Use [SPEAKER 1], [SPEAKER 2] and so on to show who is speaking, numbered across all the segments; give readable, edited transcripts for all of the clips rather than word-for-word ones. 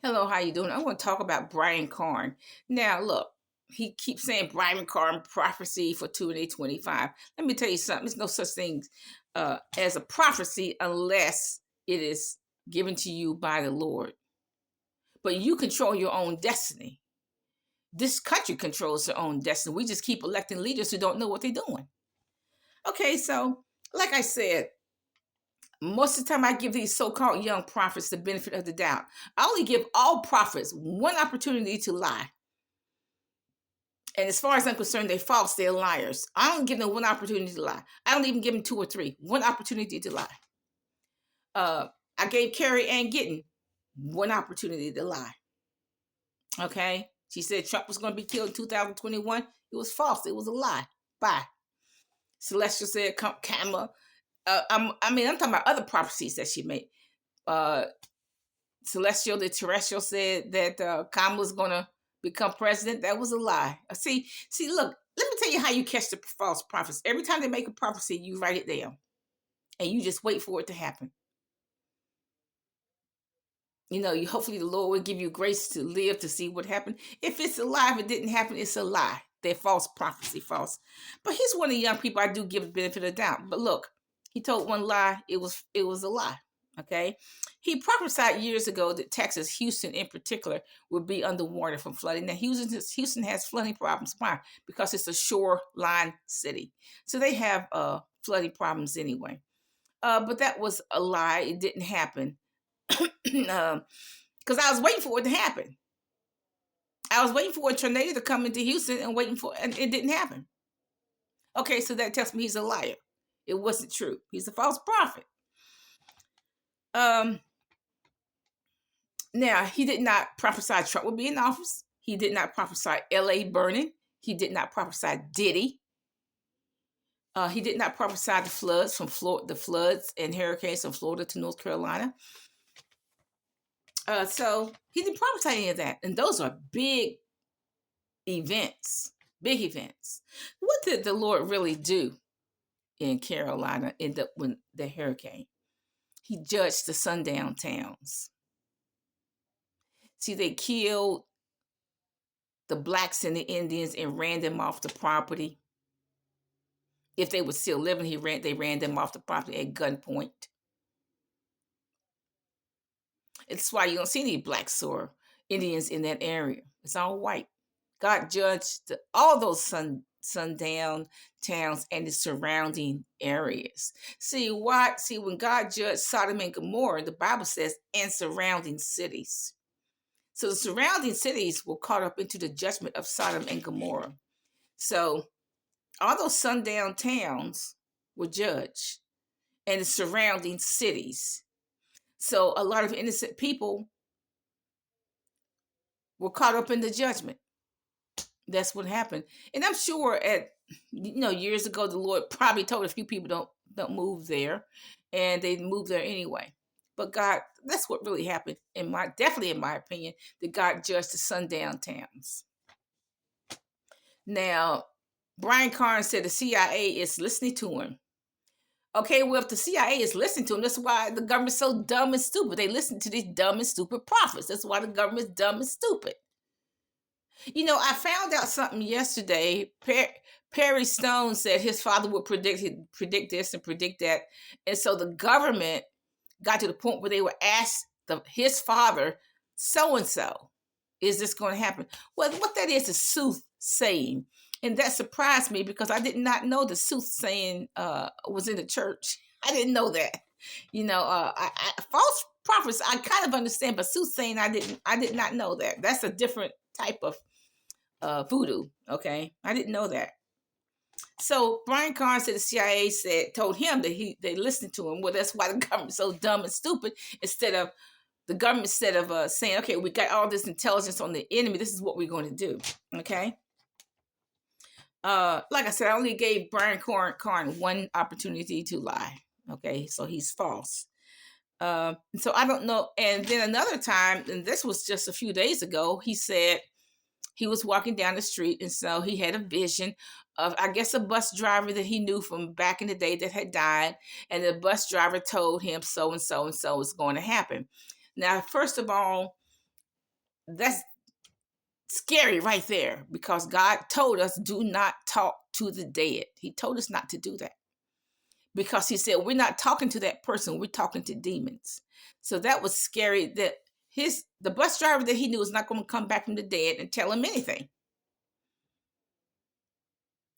[SPEAKER 1] Hello, how you doing? I want to talk about Brian Carn. Now, look, he keeps saying Brian Carn prophecy for 2025. Let me tell you something. There's no such thing as a prophecy unless it is given to you by the Lord. But you control your own destiny. This country controls their own destiny. We just keep electing leaders who don't know what they're doing. Okay, so like I said, most of the time I give these so-called young prophets the benefit of the doubt. I only give all prophets one opportunity to lie. And as far as I'm concerned, they're false, they're liars. I don't give them one opportunity to lie. I don't even give them two or three. One opportunity to lie. I gave Carrie Ann Gittin one opportunity to lie. Okay? She said Trump was going to be killed in 2021. It was false. It was a lie. Bye. Celestial said Kamala. I'm talking about other prophecies that she made. Celestial, the terrestrial, said that Kamala's going to become president. That was a lie. See, look, let me tell you how you catch the false prophets. Every time they make a prophecy, you write it down. And you just wait for it to happen. You hopefully the Lord will give you grace to live to see what happened. If it's a lie, if it didn't happen, it's a lie. They're false prophecy, false. But he's one of the young people I do give the benefit of the doubt. But look, he told one lie, it was a lie. Okay. He prophesied years ago that Texas, Houston in particular, would be underwater from flooding. Now, Houston has flooding problems. Why? Because it's a shoreline city. So they have flooding problems anyway. But that was a lie. It didn't happen. Because I was waiting for it to happen. I was waiting for a tornado to come into Houston and it didn't happen. Okay, so that tells me he's a liar. It wasn't true. He's a false prophet. Now, he did not prophesy Trump would be in office. He did not prophesy LA burning. He did not prophesy Diddy. He did not prophesy the floods from Florida, the floods and hurricanes from Florida to North Carolina. So he didn't prophesy any of that. And those are big events. Big events. What did the Lord really do in Carolina when the hurricane? He judged the sundown towns. See, they killed the blacks and the Indians and ran them off the property. If they were still living, they ran them off the property at gunpoint. It's why you don't see any blacks or Indians in that area. It's all white. God judged all those sundown towns and the surrounding areas. See, when God judged Sodom and Gomorrah, the Bible says, and surrounding cities. So the surrounding cities were caught up into the judgment of Sodom and Gomorrah. So all those sundown towns were judged and the surrounding cities. So a lot of innocent people were caught up in the judgment. That's what happened. And I'm sure years ago, the Lord probably told a few people don't move there, and they moved there anyway. But God, that's what really happened definitely in my opinion, that God judged the sundown towns. Now, Brian Carn said the CIA is listening to him. Okay, well, if the CIA is listening to him, that's why the government's so dumb and stupid. They listen to these dumb and stupid prophets. That's why the government's dumb and stupid. I found out something yesterday. Perry Stone said his father would predict this and predict that. And so the government got to the point where they were asked his father, so-and-so, is this going to happen? Well, what that is soothsaying. And that surprised me because I did not know the soothsaying was in the church. I didn't know that. False prophets, I kind of understand, but soothsaying, I did not know that. That's a different type of voodoo. Okay, I didn't know that. So Brian Carn said the CIA told him that they listened to him. Well, that's why the government's so dumb and stupid. Instead of saying, okay, we got all this intelligence on the enemy, this is what we're going to do. Okay. Like I said, I only gave Brian Carn one opportunity to lie. Okay, so he's false. So I don't know. And then another time, and this was just a few days ago, he said he was walking down the street, and so he had a vision of, I guess, a bus driver that he knew from back in the day that had died, and the bus driver told him so and so and so is going to happen. Now, first of all, That's scary right there, because God told us, do not talk to the dead. He told us not to do that, because he said we're not talking to that person, we're talking to demons. So that was scary, that the bus driver that he knew was not going to come back from the dead and tell him anything.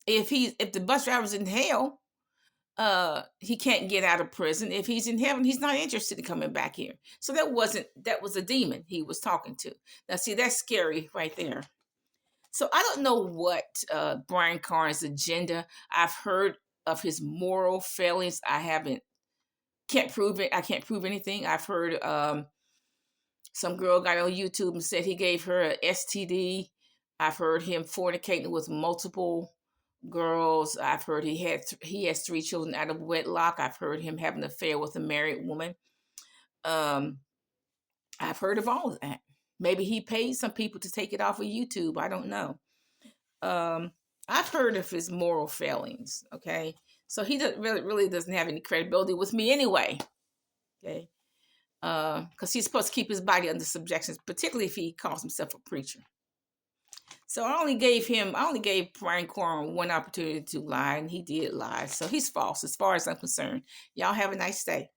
[SPEAKER 1] If the bus driver's in hell, he can't get out of prison. If he's in heaven, he's not interested in coming back here. So that was a demon he was talking to. Now see, that's scary right there. So I don't know what Brian Carn's agenda. I've heard of his moral failings. Can't prove it. I can't prove anything. I've heard some girl got on YouTube and said he gave her a STD. I've heard him fornicating with multiple girls. I've heard he has 3 children out of wedlock. I've heard him having an affair with a married woman. I've heard of all of that. Maybe he paid some people to take it off of YouTube. I don't know. I've heard of his moral failings. Okay, so he really doesn't have any credibility with me anyway. Okay, because he's supposed to keep his body under subjection, particularly if he calls himself a preacher. So I only gave Brian Carn one opportunity to lie, and he did lie. So he's false as far as I'm concerned. Y'all have a nice day.